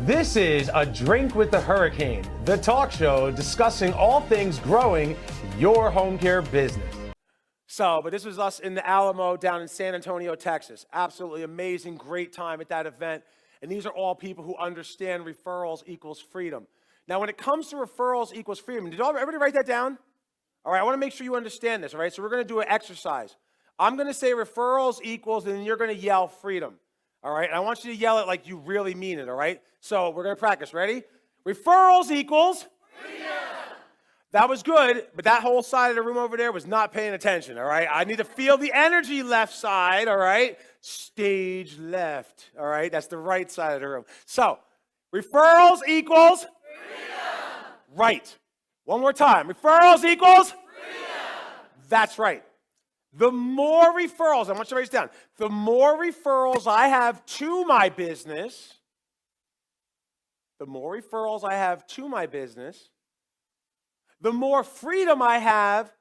This is A Drink with the Hurricane, the talk show discussing all things growing your home care business. But this was us in the Alamo down in San Antonio, Texas. Absolutely amazing, great time at that event. And these are all people who understand referrals equals freedom. Now, when it comes to referrals equals freedom, did everybody write that down? All right, I want to make sure you understand this, all right? So we're going to do an exercise. I'm going to say referrals equals, and then you're going to yell freedom. All right, and I want you to yell it like you really mean it, all right? So we're going to practice. Ready? Referrals equals freedom. That was good, but that whole side of the room over there was not paying attention, all right? I need to feel the energy left side, all right? Stage left, all right? That's the right side of the room. So, referrals equals freedom. Right. One more time. Referrals equals freedom. That's right. The more referrals, I want you to write this down. The more referrals I have to my business, the more freedom I have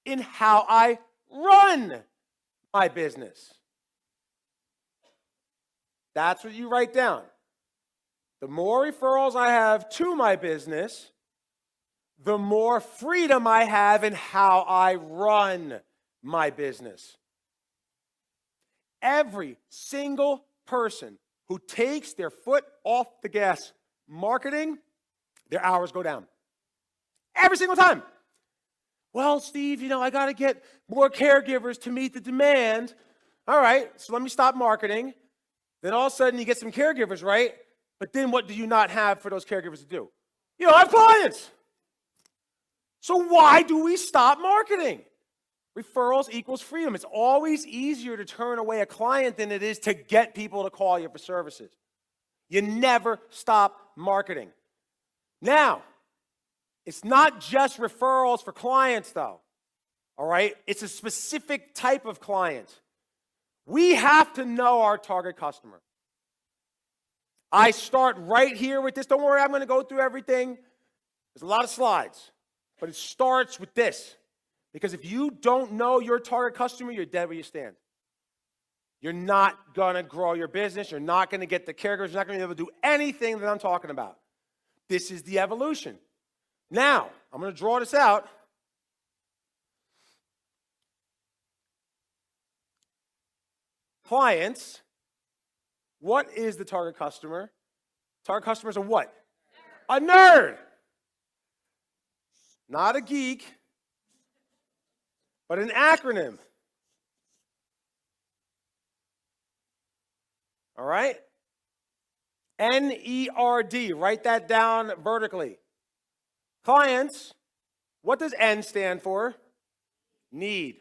in how I run my business. That's what you write down. The more referrals I have to my business, the more freedom I have in how I run my business. Every single person who takes their foot off the gas marketing, their hours go down. Every single time. Well, Steve, I got to get more caregivers to meet the demand. All right, so let me stop marketing. Then all of a sudden you get some caregivers, right? But then what do you not have for those caregivers to do? You don't have clients. So why do we stop marketing? Referrals equals freedom. It's always easier to turn away a client than it is to get people to call you for services. You never stop marketing. Now, it's not just referrals for clients, though. All right? It's a specific type of client. We have to know our target customer. I start right here with this. Don't worry, I'm going to go through everything. There's a lot of slides, but it starts with this. Because if you don't know your target customer, you're dead where you stand. You're not going to grow your business. You're not going to get the caregivers. You're not going to be able to do anything that I'm talking about. This is the evolution. Now, I'm going to draw this out. Clients, what is the target customer? Target customer is a what? A nerd. Not a geek. But an acronym. All right? N-E-R-D. Write that down vertically. Clients, what does N stand for? Need.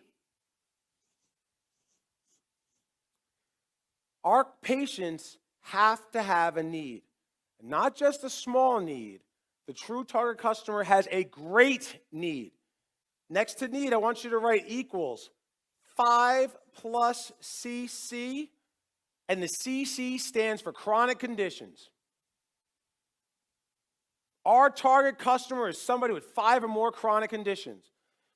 Our patients have to have a need. Not just a small need. The true target customer has a great need. Next to need, I want you to write equals 5 plus CC, and the CC stands for chronic conditions. Our target customer is somebody with 5 or more chronic conditions.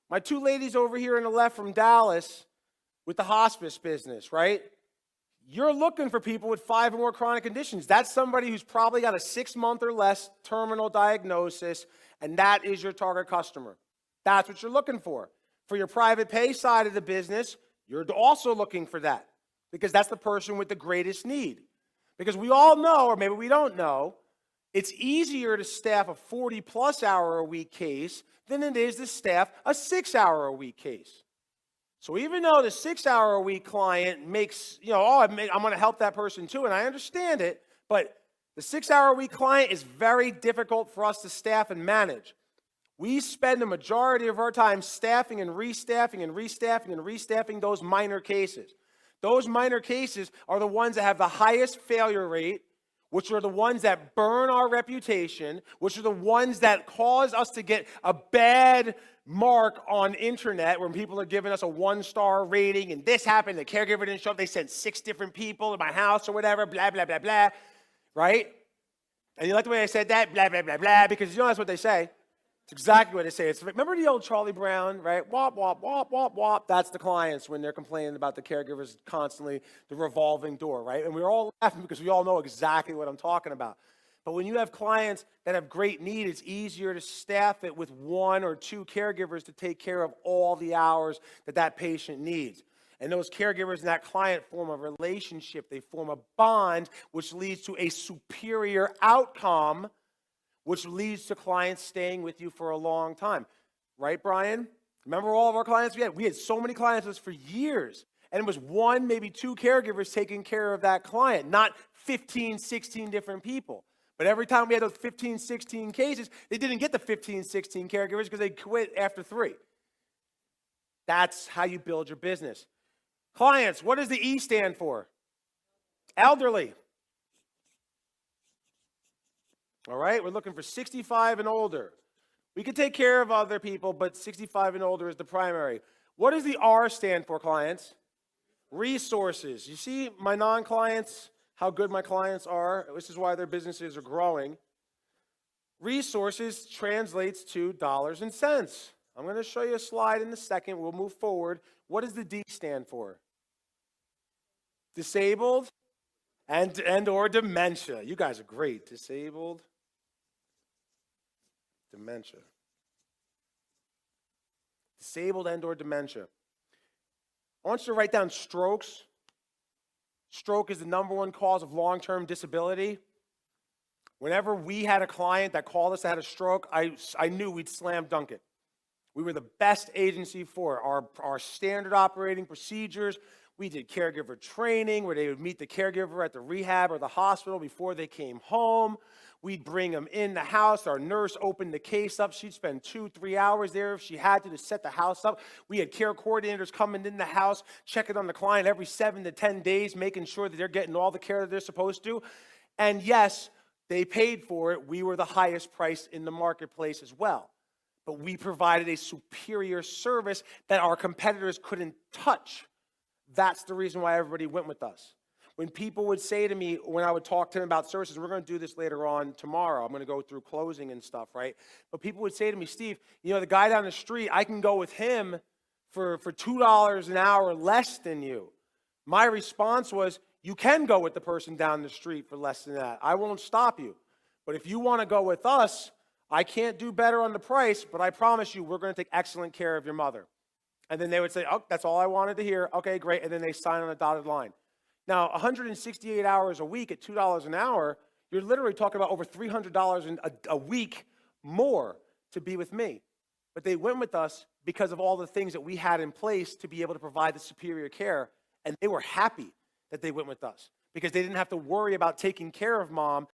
My two ladies over here on the left from Dallas with the hospice business, right? You're looking for people with 5 or more chronic conditions. That's somebody who's probably got a 6-month or less terminal diagnosis, and that is your target customer. That's what you're looking for. For your private pay side of the business, you're also looking for that because that's the person with the greatest need. Because we all know, or maybe we don't know, it's easier to staff a 40-plus hour a week case than it is to staff a 6-hour a week case. So even though the 6-hour a week client makes, I'm going to help that person too, and I understand it, but the 6-hour a week client is very difficult for us to staff and manage. We spend the majority of our time staffing and restaffing and restaffing and restaffing those minor cases. Those minor cases are the ones that have the highest failure rate, which are the ones that burn our reputation, which are the ones that cause us to get a bad mark on internet when people are giving us a 1-star rating and this happened, the caregiver didn't show up, they sent 6 different people to my house or whatever, blah, blah, blah, blah, right? And you like the way I said that, blah, blah, blah, blah, because that's what they say. It's exactly what they say. Remember the old Charlie Brown, right? Wop, wop, wop, wop, wop. That's the clients when they're complaining about the caregivers constantly, the revolving door, right? And we're all laughing because we all know exactly what I'm talking about. But when you have clients that have great need, it's easier to staff it with 1 or 2 caregivers to take care of all the hours that that patient needs. And those caregivers and that client form a relationship. They form a bond, which leads to a superior outcome, which leads to clients staying with you for a long time. Right, Brian? Remember all of our clients we had? We had so many clients with us for years. And it was 1, maybe 2 caregivers taking care of that client, not 15, 16 different people. But every time we had those 15, 16 cases, they didn't get the 15, 16 caregivers because they quit after 3. That's how you build your business. Clients, what does the E stand for? Elderly. All right, we're looking for 65 and older. We can take care of other people, but 65 and older is the primary. What does the R stand for, clients? Resources. You see my non-clients, how good my clients are? This is why their businesses are growing. Resources translates to dollars and cents. I'm going to show you a slide in a second. We'll move forward. What does the D stand for? Disabled and or dementia. You guys are great. Disabled, dementia. Disabled and or dementia. I want you to write down strokes. Stroke is the #1 cause of long-term disability. Whenever we had a client that called us that had a stroke, I knew we'd slam dunk it. We were the best agency for it. Our standard operating procedures. We did caregiver training where they would meet the caregiver at the rehab or the hospital before they came home. We'd bring them in the house. Our nurse opened the case up. She'd spend 2-3 hours there if she had to set the house up. We had care coordinators coming in the house, checking on the client every 7 to 10 days, making sure that they're getting all the care that they're supposed to. And yes, they paid for it. We were the highest price in the marketplace as well. But we provided a superior service that our competitors couldn't touch. That's the reason why everybody went with us. When people would say to me, when I would talk to them about services, we're going to do this later on tomorrow. I'm going to go through closing and stuff, right? But people would say to me, Steve, you know, the guy down the street, I can go with him for $2 an hour less than you. My response was, you can go with the person down the street for less than that. I won't stop you. But if you want to go with us, I can't do better on the price, but I promise you we're going to take excellent care of your mother. And then they would say, oh, that's all I wanted to hear. Okay, great. And then they sign on a dotted line. Now, 168 hours a week at $2 an hour, you're literally talking about over $300 a week more to be with me. But they went with us because of all the things that we had in place to be able to provide the superior care. And they were happy that they went with us because they didn't have to worry about taking care of mom